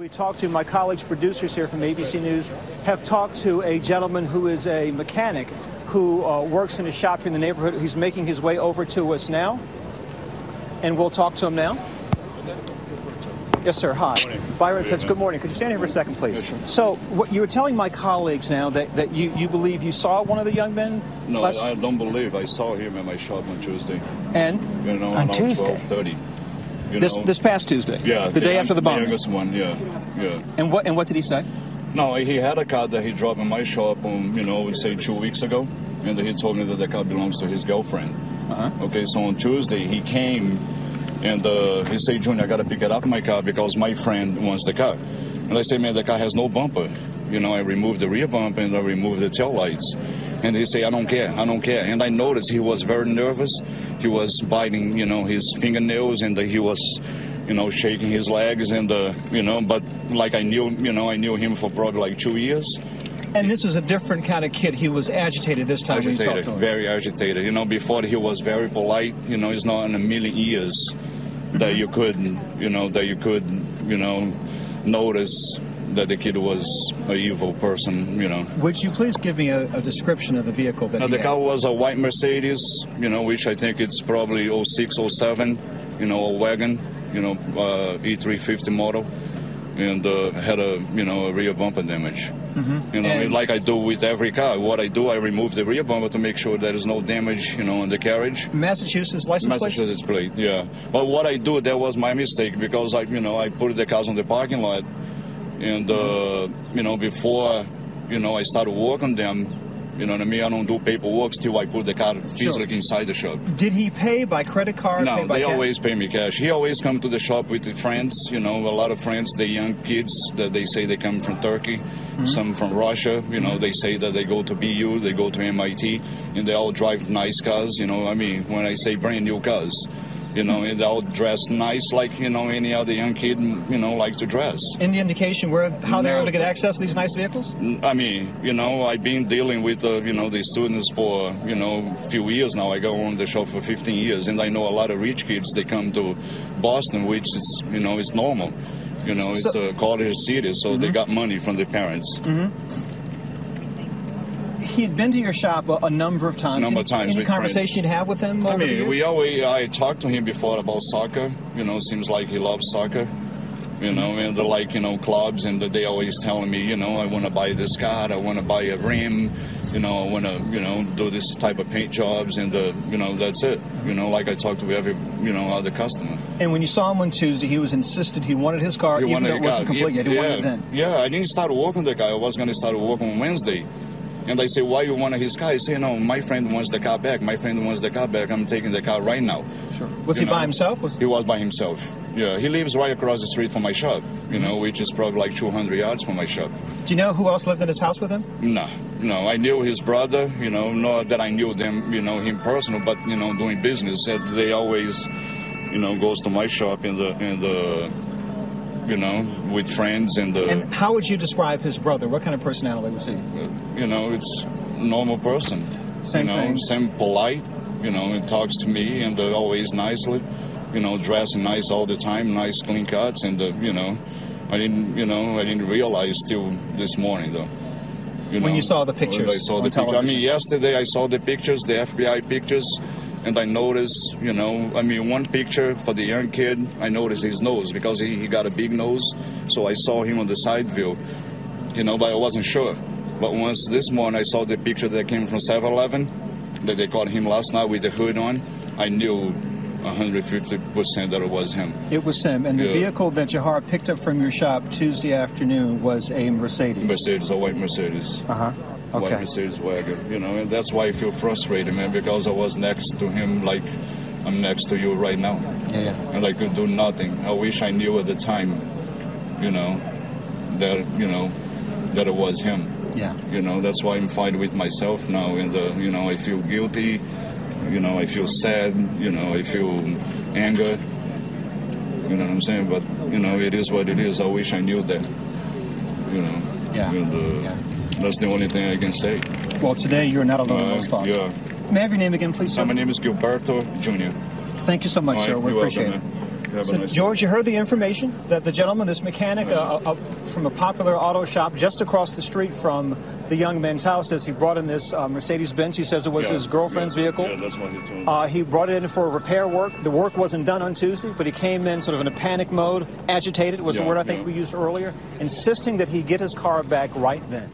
We talked to my colleagues, producers here from ABC News, have talked to a gentleman who is a mechanic who works in a shop here in the neighborhood. He's making his way over to us now, and we'll talk to him now. Yes, sir. Hi. Byron Pitts, good morning. Could you stand here for a second, please? Sure. So what you were telling my colleagues now that you believe you saw one of the young men? No, I don't believe. I saw him at my shop on Tuesday. And? On Tuesday? 12:30. This past Tuesday? Yeah. The day after the bombing? The youngest one, yeah. And what did he say? No, he had a car that he dropped in my shop, say 2 weeks ago, and he told me that the car belongs to his girlfriend. Okay, so on Tuesday he came, and he said, Junior, I got to pick it up my car because my friend wants the car. And I said, man, the car has no bumper. I removed the rear bumper and I removed the tail lights. And he said, I don't care. And I noticed he was very nervous. He was biting, his fingernails, and he was, shaking his legs, and, but like I knew him for probably like 2 years. And this was a different kind of kid. He was agitated this time when you talked to him. Very agitated. Before he was very polite. It's not in a million years that you could, notice that the kid was an evil person, Would you please give me a description of the vehicle that he the had? car was a white Mercedes, which I think it's probably 06, 07, a wagon, E350 model, and had a rear bumper damage. Like I do with every car. What I do, I remove the rear bumper to make sure there is no damage, on the carriage. Massachusetts license plate? Massachusetts plate, yeah. But what I do, that was my mistake, because I put the cars on the parking lot. And, before, I started working them, I don't do paperwork till I put the car physically inside the shop. Did he pay by credit card? No, pay by they cash? always pay me cash. He always come to the shop with the friends, a lot of friends, the young kids that they say they come from Turkey, some from Russia, they say that they go to BU, they go to MIT, and they all drive nice cars, when I say brand new cars. And they all dress nice like, any other young kid, likes to dress. Any indication how they're able to get access to these nice vehicles? I've been dealing with, the students for, a few years now. I go on the shop for 15 years, and I know a lot of rich kids, they come to Boston, which is, it's normal. It's a college city, so they got money from their parents. He had been to your shop a number of times. Any conversation you'd have with him over the years? I talked to him before about soccer. Seems like he loves soccer. And they're like, clubs, and they always telling me, I want to buy this car, I want to buy a rim, I want to, do this type of paint jobs, and, that's it. Like I talked to every, other customer. And when you saw him on Tuesday, he was insistent he wanted his car, even though it wasn't complete yet. He wanted it then. Yeah, I didn't start working the guy. I was going to start working on Wednesday. And I say, why you want his car? He say, no, my friend wants the car back. My friend wants the car back. I'm taking the car right now. Sure. Was he by himself? He was by himself. Yeah, he lives right across the street from my shop, which is probably like 200 yards from my shop. Do you know who else lived in his house with him? No. I knew his brother, not that I knew them, him personal, but, doing business. They always, goes to my shop with friends. And how would you describe his brother? What kind of personality was he? It's normal person. Same polite, it talks to me, and always nicely, dressing nice all the time, nice clean cuts, and, I didn't realize till this morning, though. When you saw the pictures? I saw the pictures. Yesterday I saw the pictures, the FBI pictures, and I noticed, one picture for the young kid, I noticed his nose, because he got a big nose, so I saw him on the side view, but I wasn't sure. But once this morning I saw the picture that came from 7-Eleven, that they caught him last night with the hood on, I knew 150% that it was him. It was him, and the vehicle that Jahar picked up from your shop Tuesday afternoon was a Mercedes. A white Mercedes. Okay. White Mercedes wagon, and that's why I feel frustrated, man, because I was next to him like I'm next to you right now. Yeah. And I could do nothing. I wish I knew at the time, that it was him. Yeah. That's why I'm fighting with myself now, and, I feel guilty, I feel sad, I feel anger, you know what I'm saying? But, it is what it is. I wish I knew that, Yeah. And, that's the only thing I can say. Well, today you're not alone in those thoughts. Yeah. May I have your name again, please, sir? My name is Gilberto Jr. Thank you so much, sir. We appreciate it. Man. Have So, a nice George, you heard the information that the gentleman, this mechanic from a popular auto shop just across the street from the young man's house, says he brought in this Mercedes-Benz. He says it was his girlfriend's vehicle. Yeah, that's what he told me. He brought it in for repair work. The work wasn't done on Tuesday, but he came in sort of in a panic mode, agitated was the word I think we used earlier, insisting that he get his car back right then.